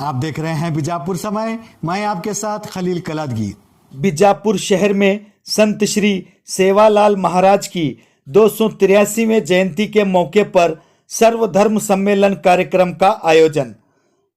आप देख रहे हैं बीजापुर समय। मैं आपके साथ खलील कलादगी। बीजापुर शहर में संत श्री सेवालाल महाराज की 283वें जयंती के मौके पर सर्वधर्म सम्मेलन कार्यक्रम का आयोजन।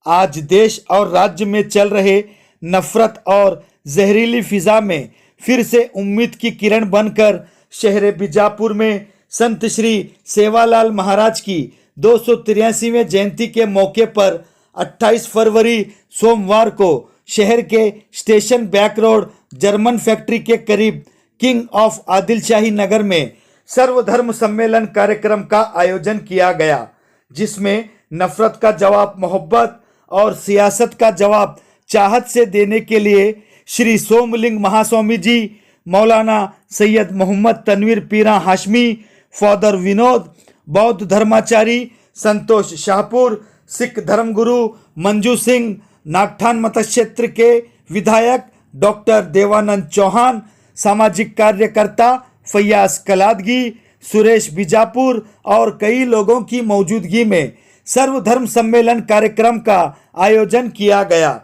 आज देश और राज्य में चल रहे नफरत और जहरीली फिजा में फिर से उम्मीद की किरण बनकर शहर बीजापुर में संत श्री सेवालाल महाराज की 283वें जयंती के मौके पर 28 फरवरी सोमवार को शहर के station back road German factory के करीब किंग ऑफ आदिलशाही नगर में सर्वधर्म सम्मेलन कार्यक्रम का आयोजन किया गया, जिसमें नफरत का जवाब मोहब्बत और सियासत का जवाब चाहत से देने के लिए श्री सोमलिंग महास्वामी जी, मौलाना सैयद मोहम्मद तनवीर पीरा हाशमी, फादर विनोद, बौद्ध धर्माचारी संतोष शाहपुर, सिख धर्मगुरु मंजू सिंह, नागठान मतक्षेत्र के विधायक डॉक्टर देवानंद चौहान, सामाजिक कार्यकर्ता फैयाज कलादगी, सुरेश बीजापुर और कई लोगों की मौजूदगी में सर्वधर्म सम्मेलन कार्यक्रम का आयोजन किया गया।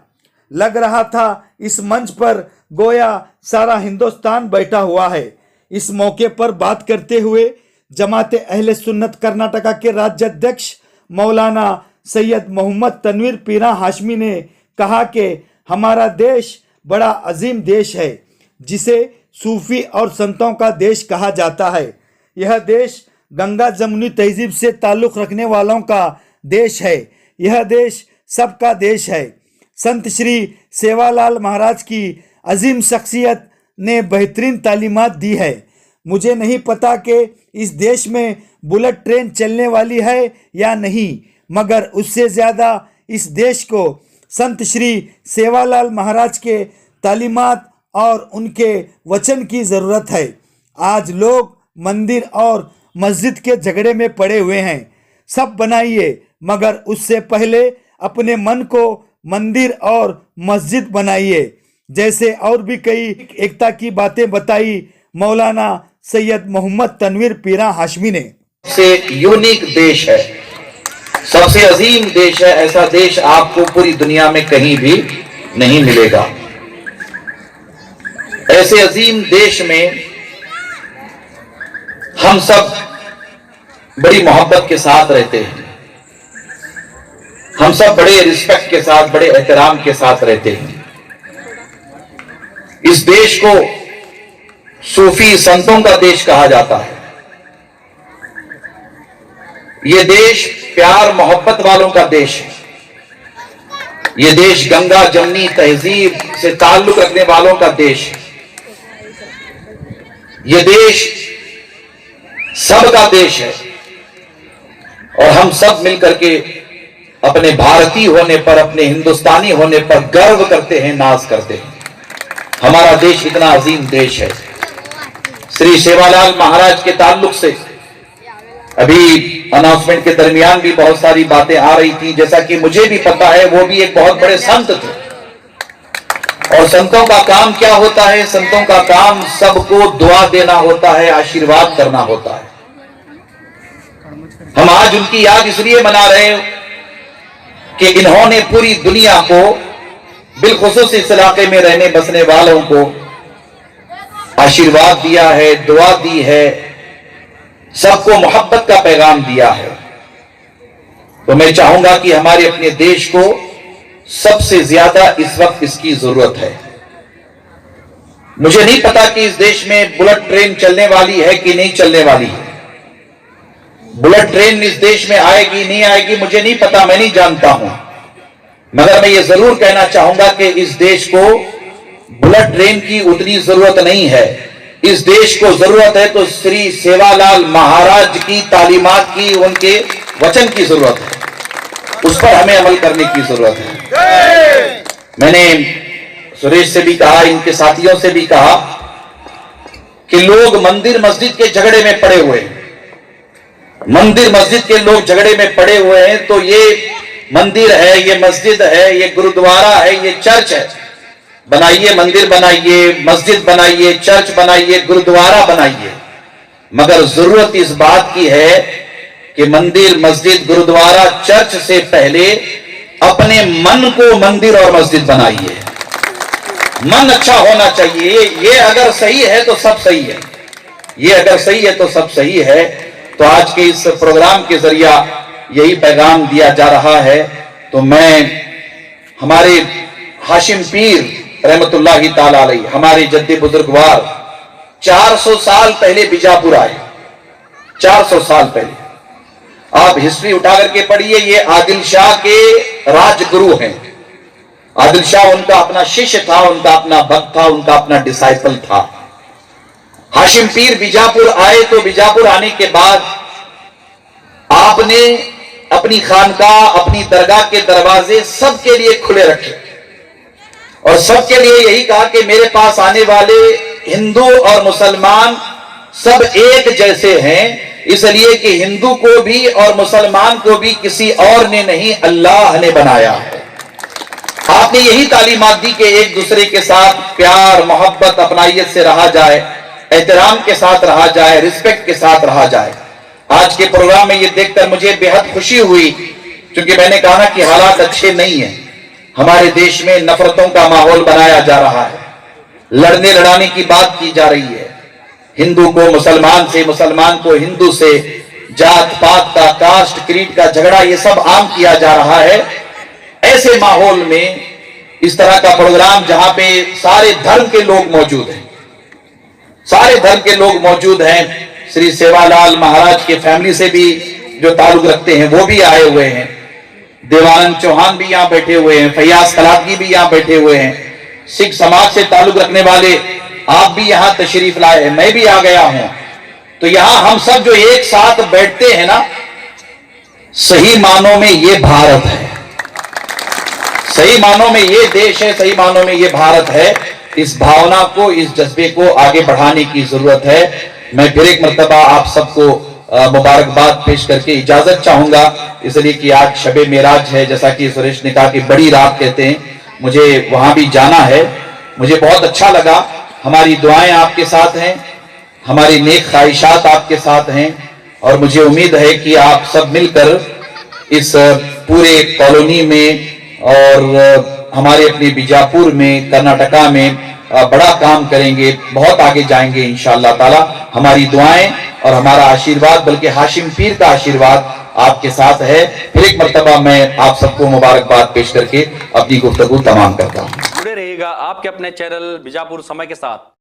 लग रहा था इस मंच पर गोया सारा हिंदुस्तान बैठा हुआ है। इस मौके पर बात करते हुए जमाते अहले सुन्नत कर्नाटका के राज्य अध्यक्ष मौलाना सैयद मोहम्मद तनवीर पीरा हाशमी ने कहा कि हमारा देश बड़ा अजीम देश है, जिसे सूफी और संतों का देश कहा जाता है। यह देश गंगा जमुनी तहजीब से ताल्लुक़ रखने वालों का देश है। यह देश सबका देश है। संत श्री सेवालाल महाराज की अजीम शख्सियत ने बेहतरीन तालीमात दी है। मुझे नहीं पता कि इस देश में बुलेट ट्रेन चलने वाली है या नहीं, मगर उससे ज़्यादा इस देश को संत श्री सेवालाल महाराज के तालीमात और उनके वचन की ज़रूरत है। आज लोग मंदिर और मस्जिद के झगड़े में पड़े हुए हैं। सब बनाइए, मगर उससे पहले अपने मन को मंदिर और मस्जिद बनाइए। जैसे और भी कई एकता की बातें बताई मौलाना सैयद मोहम्मद तनवीर पीरा हाशमी ने। से यूनिक देश है, सबसे अजीम देश है। ऐसा देश आपको पूरी दुनिया में कहीं भी नहीं मिलेगा। ऐसे अजीम देश में हम सब बड़ी मोहब्बत के साथ रहते हैं। हम सब बड़े रिस्पेक्ट के साथ, बड़े एहतराम के साथ रहते हैं। इस देश को सूफी संतों का देश कहा जाता है। यह देश प्यार मोहब्बत वालों का देश है। यह देश गंगा जमुनी तहजीब से ताल्लुक रखने वालों का देश है। यह देश सबका देश है और हम सब मिलकर के अपने भारतीय होने पर, अपने हिंदुस्तानी होने पर गर्व करते हैं, नाज करते हैं। हमारा देश इतना अजीम देश है। श्री सेवालाल महाराज के ताल्लुक से अभी अनाउंसमेंट के दरमियान भी बहुत सारी बातें आ रही थी। जैसा कि मुझे भी पता है, वो भी एक बहुत बड़े संत थे। और संतों का काम क्या होता है? संतों का काम सबको दुआ देना होता है, आशीर्वाद करना होता है। हम आज उनकी याद इसलिए मना रहे हैं कि इन्होंने पूरी दुनिया को, बिलखुसूस इस इलाके में रहने बसने वालों को आशीर्वाद दिया है, दुआ दी है, सबको मोहब्बत का पैगाम दिया है। तो मैं चाहूंगा कि हमारे अपने देश को सबसे ज्यादा इस वक्त इसकी जरूरत है। मुझे नहीं पता कि इस देश में बुलेट ट्रेन चलने वाली है कि नहीं चलने वाली है। बुलेट ट्रेन इस देश में आएगी नहीं आएगी मुझे नहीं पता, मैं नहीं जानता हूं। मगर मैं ये जरूर कहना चाहूंगा कि इस देश को बुलेट ट्रेन की उतनी जरूरत नहीं है। इस देश को जरूरत है तो श्री सेवालाल महाराज की तालीमात की, उनके वचन की जरूरत है। उस पर हमें अमल करने की जरूरत है। मैंने सुरेश से भी कहा, इनके साथियों से भी कहा कि लोग मंदिर मस्जिद के झगड़े में पड़े हुए हैं। मंदिर मस्जिद के लोग झगड़े में पड़े हुए हैं, तो ये मंदिर है, ये मस्जिद है, ये गुरुद्वारा है, ये चर्च है। बनाइए, मंदिर बनाइए, मस्जिद बनाइए, चर्च बनाइए, गुरुद्वारा बनाइए। मगर जरूरत इस बात की है कि मंदिर, मस्जिद, गुरुद्वारा, चर्च से पहले अपने मन को मंदिर और मस्जिद बनाइए। मन अच्छा होना चाहिए। ये अगर सही है तो सब सही है। ये अगर सही है तो सब सही है। तो आज के इस प्रोग्राम के जरिया यही पैगाम दिया जा रहा है। तो मैं हमारे हाशिम पीर रहमतुल्लाहि ताला अलैह, हमारे जद्दे बुजुर्गवार 400 साल पहले बीजापुर आए। 400 साल पहले आप हिस्ट्री उठा करके पढ़िए। ये आदिल शाह के राजगुरु हैं। आदिल शाह उनका अपना शिष्य था, उनका अपना भक्त था, उनका अपना डिसाइपल था। हाशिम पीर बीजापुर आए तो बीजापुर आने के बाद आपने अपनी खानकाह, अपनी दरगाह के दरवाजे सबके लिए खुले रखे और सबके लिए यही कहा कि मेरे पास आने वाले हिंदू और मुसलमान सब एक जैसे हैं, इसलिए कि हिंदू को भी और मुसलमान को भी किसी और ने नहीं, अल्लाह ने बनाया है। आपने यही तालीमात दी कि एक दूसरे के साथ प्यार, मोहब्बत, अपनाइयत से रहा जाए, एहतराम के साथ रहा जाए, रिस्पेक्ट के साथ रहा जाए। आज के प्रोग्राम में ये देखकर मुझे बेहद खुशी हुई, क्योंकि मैंने कहा ना कि हालात अच्छे नहीं है। हमारे देश में नफरतों का माहौल बनाया जा रहा है, लड़ने लड़ाने की बात की जा रही है, हिंदू को मुसलमान से, मुसलमान को हिंदू से, जात पात का, कास्ट क्रीड का झगड़ा ये सब आम किया जा रहा है। ऐसे माहौल में इस तरह का प्रोग्राम जहां पे सारे धर्म के लोग मौजूद हैं, सारे धर्म के लोग मौजूद हैं, श्री सेवालाल महाराज के फैमिली से भी जो ताल्लुक रखते हैं वो भी आए हुए हैं, देवानंद चौहान भी यहां बैठे हुए हैं, फैयाज कलादगी भी यहां बैठे हुए हैं, सिख समाज से ताल्लुक रखने वाले आप भी यहां तशरीफ लाए हैं, मैं भी आ गया हूं। तो यहां हम सब जो एक साथ बैठते हैं ना, सही मानों में ये भारत है, सही मानों में ये देश है, सही मानों में ये भारत है। इस भावना को, इस जज्बे को आगे बढ़ाने की जरूरत है। मैं फिर एक मर्तबा आप सबको मुबारकबाद पेश करके इजाजत चाहूंगा, इसलिए कि आज शबे मेराज है, जैसा कि सुरेश ने कहा कि बड़ी रात कहते हैं, मुझे वहां भी जाना है। मुझे बहुत अच्छा लगा। हमारी दुआएं आपके साथ हैं, हमारी नेक ख्वाहिशात आपके साथ हैं और मुझे उम्मीद है कि आप सब मिलकर इस पूरे कॉलोनी में और हमारे अपने बीजापुर में, कर्नाटका में बड़ा काम करेंगे, बहुत आगे जाएंगे इंशाअल्लाह ताला। हमारी दुआएं और हमारा आशीर्वाद, बल्कि हाशिम पीर का आशीर्वाद आपके साथ है। फिर एक मर्तबा मैं आप सबको मुबारकबाद पेश करके अपनी गुफ्तगू तमाम करता हूं। जुड़े रहिएगा आपके अपने चैनल बीजापुर समय के साथ।